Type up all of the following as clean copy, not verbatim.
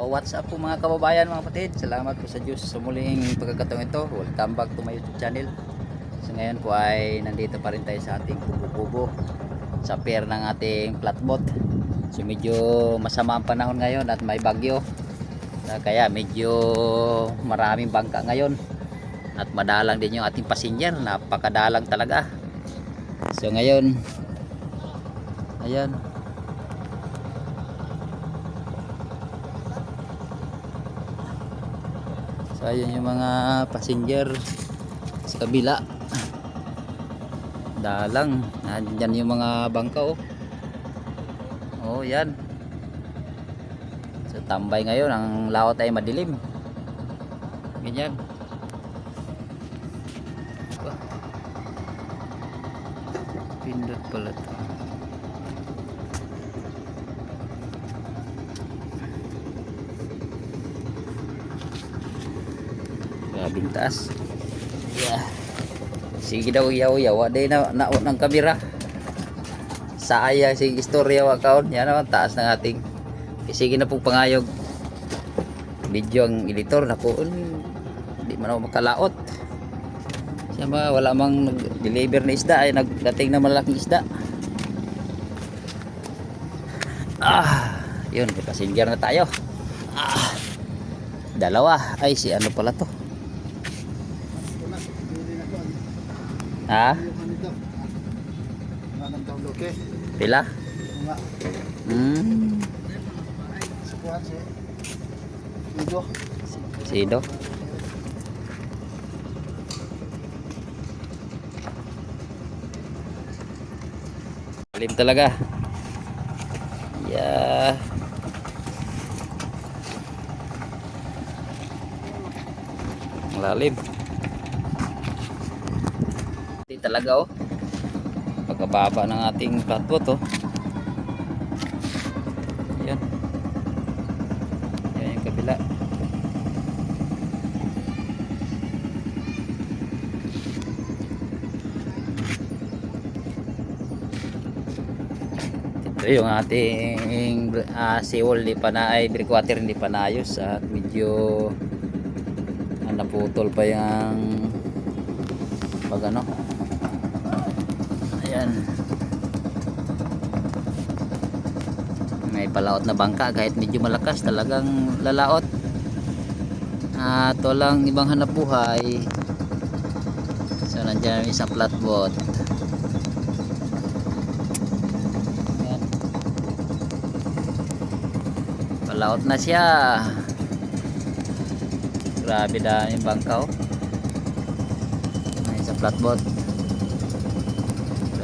what's up po mga kababayan, mga kapatid. Salamat po sa Diyos sa muling pagkakataon ito. Welcome back to my YouTube channel. So ngayon po ay nandito pa rin tayo sa ating kubo-kubo sa pier ng ating flatboat. So medyo masama ang panahon ngayon at may bagyo. Kaya medyo maraming bangka ngayon. At madalang din yung ating passenger. Napakadalang talaga. So ngayon, ayan. So ayun yung mga passenger sa kabila. Dalang. Nandiyan yung mga bangka oh. Oh yan. So tambay ngayon. Ang laot ay madilim. Ganyan. Pindot pala ito. Grabing taas. Yeah. Sige daw yaw-yaw. Waday na naon ng kamera. Sayang sige istorya wa kaon. Yan naman taas ng ating. Sige na pong pangayog. Video ang editor. Naku, hindi man ako makalaot. Siya ba, wala mang nag-deliver na isda. Ay nagdating na malaking isda. Yun. May passenger na tayo. Dalawa. Ay si ano pala to. Ha? Pila? Sido. Lalim talaga. Yeah. Lalim. Talaga oh, pagkababa ng ating flatboat oh. Yan. Yan yung kabila. Ito yung ating seawall, di pa na ay breakwater, hindi pa naayos at medyo naputol pa yung pag ano. Ayan. May palaot na bangka kahit medyo malakas talagang lalaot. At walang ibang hanap buhay. So nandiyan yung isang flatboat. Ayan. Palaot na siya. Grabe na yung bangka oh. May isang flatboat.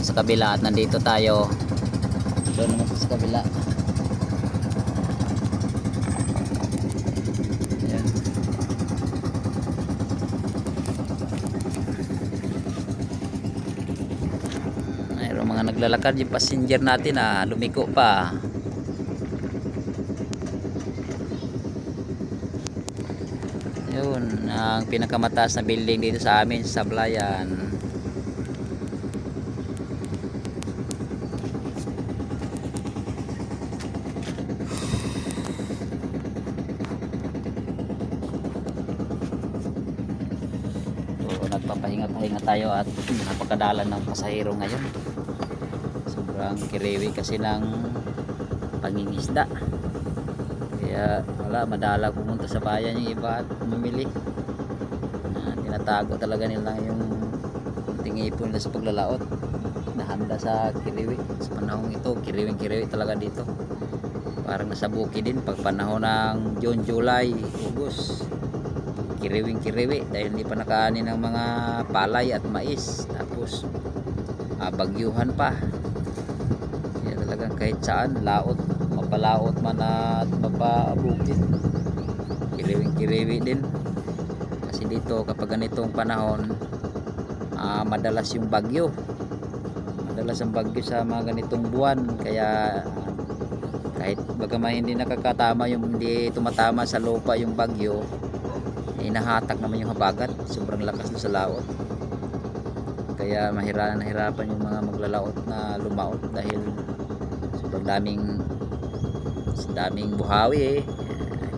Sa kabila at nandito tayo doon naman sa kabila. Ayan. Mayroong mga naglalakad yung passenger natin na lumiko pa. Yun ang pinakamataas na building dito sa amin sa Sablayan. Nagpapahinga-pahinga tayo at napakadalan ng pasahero ngayon. Sobrang kiriwi kasi ng pangingisda. Kaya wala, madala pumunta sa bayan yung iba at mamili. Tinatago talaga nila yung tingipon nila sa paglalaot. Nahanda sa kiriwi. Sa panahon ito, kiriwing-kiriwi talaga dito. Parang nasa buki din pag panahon ng June, July, August. Kiriwing-kiriwi dahil hindi pa nakaani ng mga palay at mais. Tapos bagyuhan pa. Kaya talagang kahit saan laot, mapalaot man at mapabukid, kiriwing-kiriwi din. Kasi dito kapag ganitong panahon madalas yung bagyo. Madalas ang bagyo sa mga ganitong buwan. Kaya kahit bagaman hindi nakakatama yung hindi tumatama sa lupa yung bagyo, inahatak naman yung habagat. Sobrang lakas na sa laot. Kaya nahirapan yung mga maglalaot na lumaot dahil sobrang daming buhawi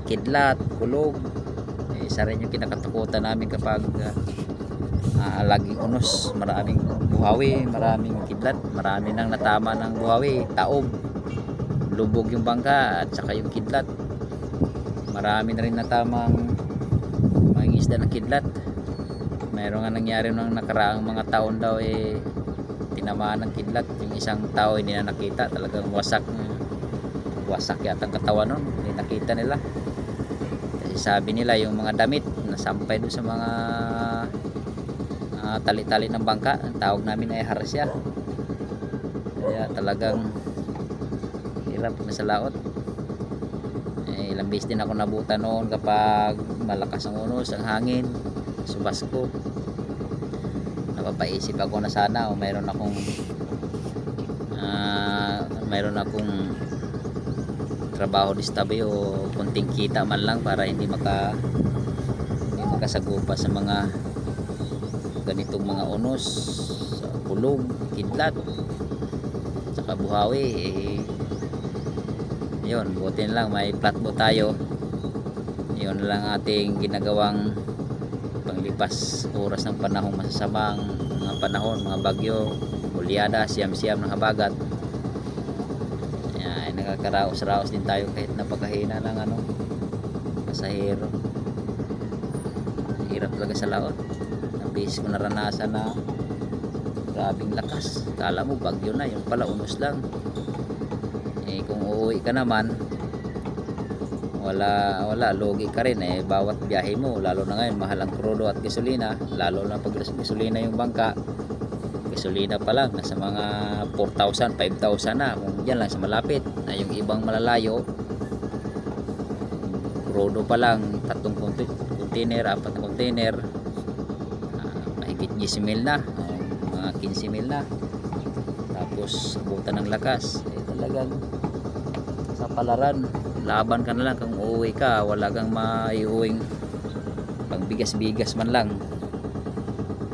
kidlat, kulog. Isa rin yung kinakatakutan namin kapag laging unos, maraming buhawi, maraming kidlat, marami nang natama ng buhawi, taob, lubog yung bangka at saka yung kidlat. Marami na rin natamang mga isda ng kidlat. Mayroon nga nangyari nung nakaraang mga taon daw tinamaan ng kidlat yung isang tao, hindi na nakita, talagang wasak yata ang katawan nun, hindi nakita nila kasi sabi nila yung mga damit nasampay doon sa mga tali-tali ng bangka. Ang tawag namin ay harsya, kaya talagang hirap na sa laot. Ilang beses din ako nabutan noon kapag malakas ang unos, ang hangin, subas ko. Napapaisip ako na sana mayroon akong trabaho di tabi o kunting kita man lang para hindi makasagupa sa mga ganitong mga unos, kulog, kidlat, saka buhawi. Yun, buti na lang may flatboat tayo. Yun lang ating ginagawang panglipas oras ng panahong masasamang mga panahon, mga bagyo, ulyada, siyam-siyam ng habagat. Nakakaraos-raos din tayo kahit napakahina ng pasahero. Hirap talaga sa laot. Nabis ko naranasan na grabing lakas, kala mo bagyo na, yun pala unos lang. Kung uuwi ka naman wala logi ka rin. Bawat biyahe mo, lalo na ngayon mahal ang krudo at gasolina, lalo na pag gasolina yung bangka, gasolina pa lang nasa mga 4,000, 5,000 na kung dyan lang sa malapit. Yung ibang malalayo, krudo pa lang 3 container, 4 na container, mahigit 10,000 na, mga 15,000 na, tapos abutan ng lakas. Talagang sa palaran, laban ka na lang kung uuwi ka, wala kang maiuwing pang bigas-bigas man lang,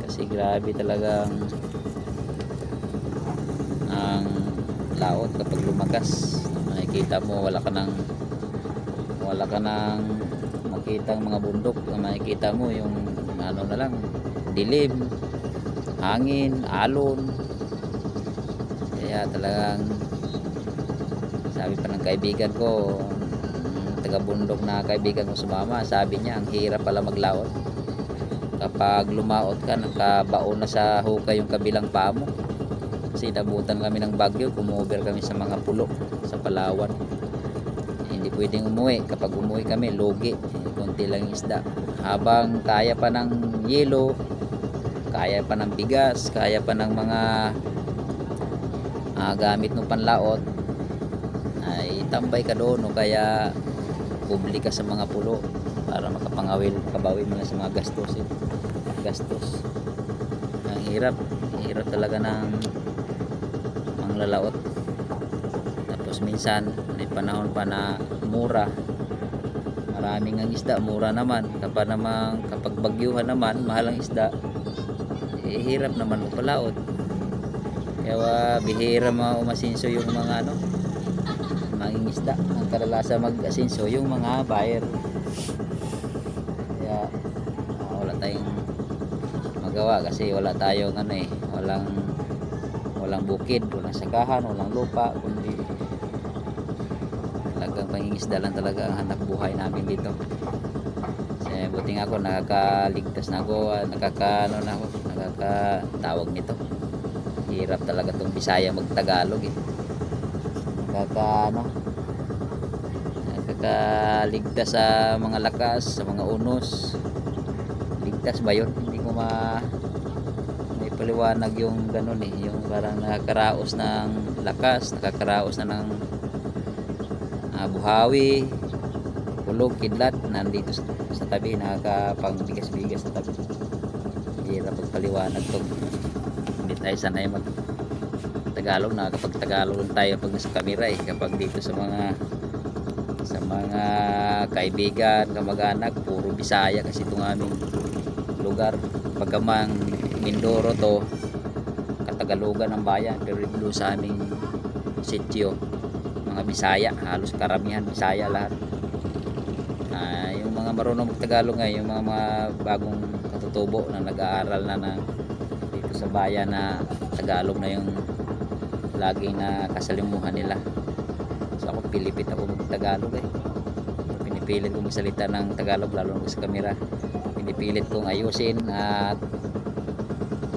kasi grabe talagang ang laot kapag lumakas. Makikita mo wala ka nang makitang mga bundok. Makikita mo yung na lang, dilim, hangin, alon. Kaya talagang sabi pa ng kaibigan ko, taga bundok na kaibigan ko sumama, sabi niya ang hirap pala maglaot kapag lumaot ka, nakabaon na sa hukay yung kabilang paa mo. Kasi nabutan kami ng bagyo, kumover kami sa mga pulo sa Palawan. Hindi pwedeng umuwi. Kapag umuwi kami, lugi, konti lang yung isda. Habang kaya pa ng yelo, kaya pa ng bigas, kaya pa ng mga gamit ng panlaot, ay tambay ka doon o kaya publi ka sa mga pulo para makabawi mo na sa mga gastos. Ang hirap talaga ng lalaot. Tapos minsan may panahon pa na mura, maraming ang isda, mura naman. Kapag bagyuhan naman, mahal ang isda, hirap naman magpalaot. Kaya bihira umasinso yung mga maging isda. Ang kadalasa mag-asinso yung mga buyer. Kaya wala tayong magawa kasi wala tayong walang bukid, walang sakahan, walang lupa, kundi talagang pangingisda lang talaga ang hanap buhay namin dito. Kasi buti nga ako, nakakaligtas na ako, nakakatawag nito. Hirap talaga tong Bisaya magtagalog nakakaligtas sa mga lakas, sa mga unos. Ligtas ba yun? Hindi ko paliwanag yung ganun yung parang nakakaraos ng lakas, nakakaraos na ng buhawi, kulog, kidlat, nandito sa tabi, nakakapangbigas-bigas sa tabi. Hirap pagpaliwanag to. Hindi tayo sanay mag Tagalog. Nakakapag Tagalog tayo pag nasa kamera kapag dito sa mga kaibigan, kamag-anak, puro Bisaya kasi itong aming lugar. Pagkamang Mindoro to, Katagalugan ang bayan, pero dito sa aming sitio, mga Bisaya, halos karamihan Bisaya lahat. Yung mga marunong mag-Tagalog ngayon, yung mga bagong katutubo na nag-aaral na dito sa bayan, na Tagalog na yung laging na kasalimuhan nila. So ako pilipit ako mag-Tagalog pinipilit kong magsalita ng Tagalog, lalo na sa camera. Pinipilit kong ayusin at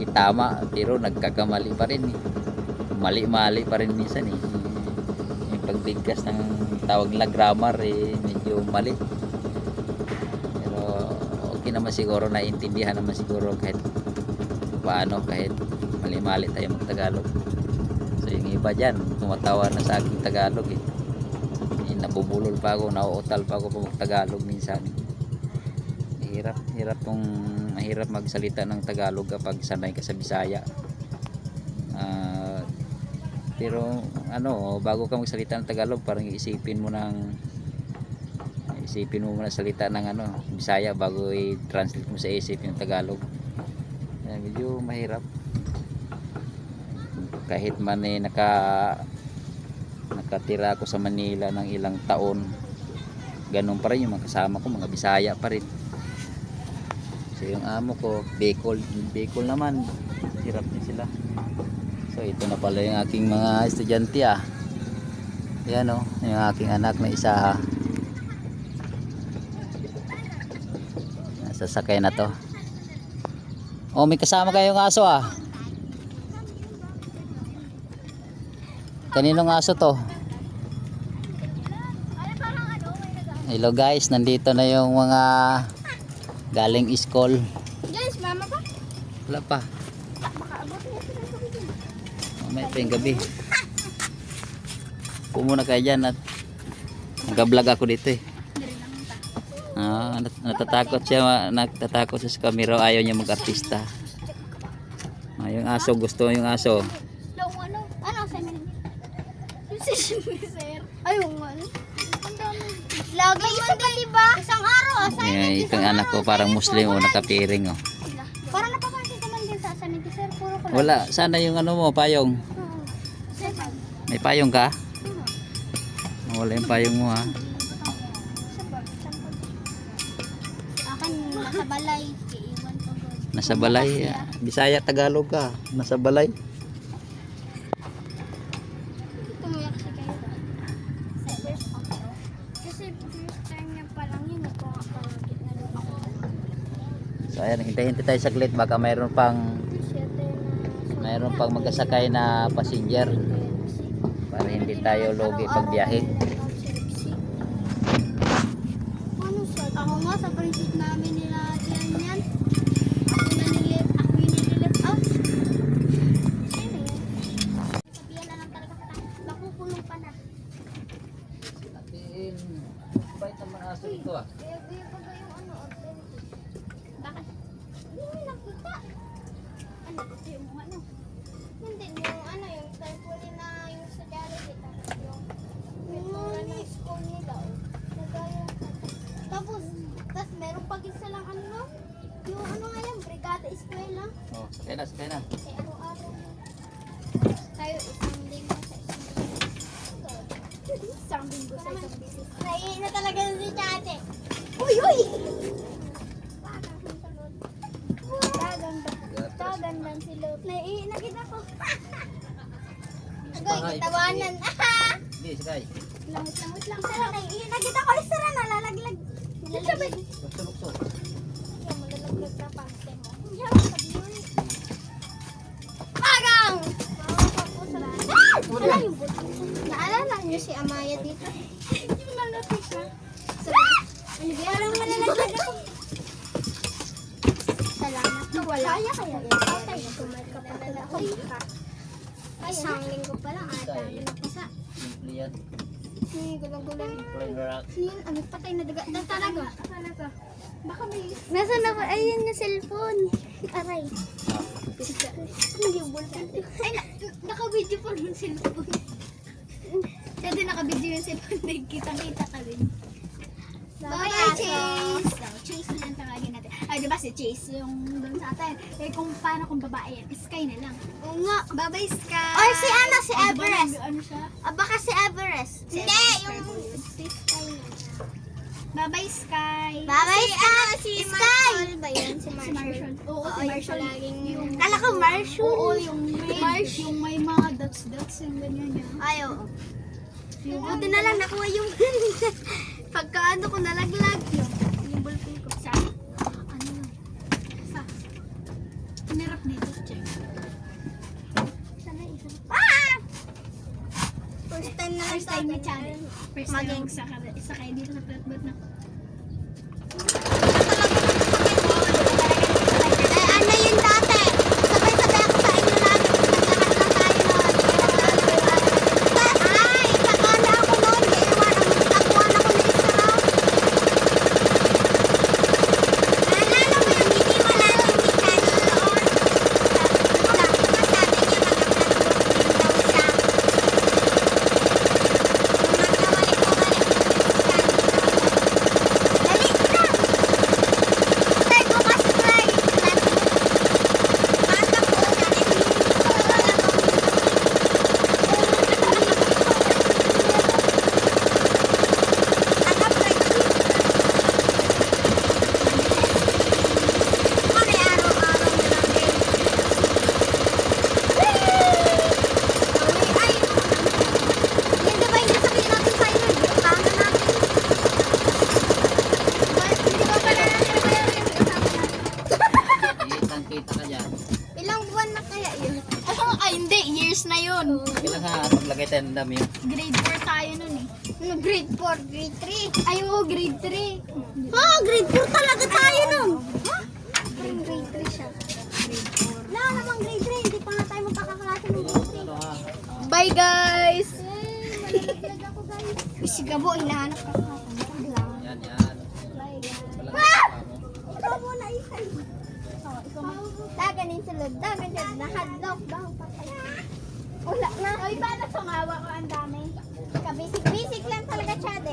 itama, pero nagkakamali pa rin mali-mali pa rin minsan yung pagbigkas ng tawag nila grammar medyo mali, pero okay naman siguro, naiintindihan naman siguro kahit paano, kahit mali-mali tayo mag-Tagalog. So yung iba dyan tumatawa na sa aking Tagalog nabubulol pa ako, nauutal pa ako pag mag-Tagalog minsan. Mahirap magsalita ng Tagalog kapag sanay ka sa Bisaya. Pero bago ka magsalita ng Tagalog, parang isipin mo muna salita ng Bisaya bago i-translate mo sa isip yung Tagalog. Medyo mahirap. Kahit man nakatira ako sa Manila ng ilang taon, ganun pa rin yung mga kasama ko, mga Bisaya pa rin. So yung amo ko Bicol naman, hirap din sila. So ito na pala yung aking mga estudyante yan yung aking anak na isa sasakay na to. May kasama kayong aso kaninong aso to? Hello guys, nandito na yung mga galing school. Guys, mama pa? Wala pa. Mamaya pa yung gabi. Pumuna kayo dyan at nag-vlog ako dito natatakot siya sa camera, ayaw niya mag-artista. Yung aso, gusto yung aso. Ano sa amin? Sir. Ayun nga. Lagi isa pa diba? Isang araw Itong anak ko parang Muslim nakapiring Parang napapansin ko man din sa amin, sir. Puro ko lang. Wala, sana yung mo, payong. May payong ka? Wala yung payong mo Akin nasa balay, iiwan ko. Nasa balay, Bisaya, Tagalog ka. Nasa balay. Tumiyak siya kayo. Kasi first time niya pa lang yun, ako nga palagit na doon ako. So ayan, hintay-hintay tayo saglit, baka mayroon pang magkasakay na passenger para hindi tayo logi pag biyahe. Ano sir? Ako nga sa prinsip namin nila yan. Ako yung nililip out. Sino yan? Sabihan na lang talaga kita. Nakukulong pa na. Bait naman aso ito Kaya pa ba yung alternative? Bakit? Hindi mo nakita. Ano kasi yung hindi yung thankfully na yung sa Jollibee, tapos yung pintura ng school nila tapos meron pag isa lang yung nga yan, Brigada Eskwela. Sakay na Araw-araw tayo isang linggo sa isang bisis. Naiina talaga si Chate. Uy! Tagandan si Lot. Naiina kita ko. Agoy, kitawanan. Hindi, sakay. Lamot lang. Sara, naiina kita ko. Sara, nalalaglag. Bukso. Yan, malalaglag na pante mo. Yan, sabi yun. Pagang! Wala yung buto. Naalala niyo si Amaya dito? Yung nalatik na. Parang malalaglag ako. Salamat. Wala. Kaya yan. Okay. Kumalka pa talaga ako. Isang linggo pa lang. Dami na pisa. Simple yan. Gulang-gulang. Relax. Yun, patay na daga. Talaga. Baka may... Nasa na ba? Ayun yung cellphone. Aray. Hindi yung ballpen. Ay, naka-video pa yung cellphone. Siya din naka-video yung cellphone. Kitang-kita ka rin. Bye, Chase! Chase na lang tawagin natin. Ay, diba si Chase yung doon sa atin? Kung paano kung babae yan? Sky na lang. Oo nga. Bye-bye, Sky! Or si Everest. Ano siya? Baka si Everest. Hindi, yung si Sky na. Bye-bye, Sky. Bye-bye, Sky. Si Marshall ba yun? Si Marshall. Oo, si Marshall. Kala ko Marshall. Oo, yung may mga dots-dots, yung ganyan niya. Ay, oo. Buti na lang nakuha yung pagkaano ko nalaglag. Yung ballpen ko. Sa? Ano yun? Sa? Pinirap dito. Check. Sana isa. Ah! First time na first time na channel. First time sa kayo dito sa flatbot na. Eh, ano yun dati? Sabay-sabay ako sa inyo lagi. Naglakas lang tayo noon. Ay, sakala ako noon. Iiwan ang nagtakuan ako na isa. Naalala mo yung hindi wala yung channel noon? Sabi niya mag-upload din daw siya. Kita ka dyan. Ilang buwan na kaya yun? Ay, hindi. Years na yun. Kailan ka paglagay tayo ng dami yun? Grade 4 tayo nun eh. Ano, grade 4? Grade 3? Ay, oo, grade 3. Oh, grade 4 talaga tayo nun. Ha? Grade 3 siya. Grade 4. Wala namang grade 3. Hindi pa nga tayo magkakaklase ng grade 3. Ano ha? Bye, guys! Malalaglag ako, guys. Si Gabo, hinahanap ka pa. Yan, yan. Bye, guys. Ah! Ikaw muna, isa. Daganin sulod, daganin sulod. Nahadlock daw. Wala na. Ay, paano sumawa ko ang dami? Kabisik-bisik lang talaga siya, de.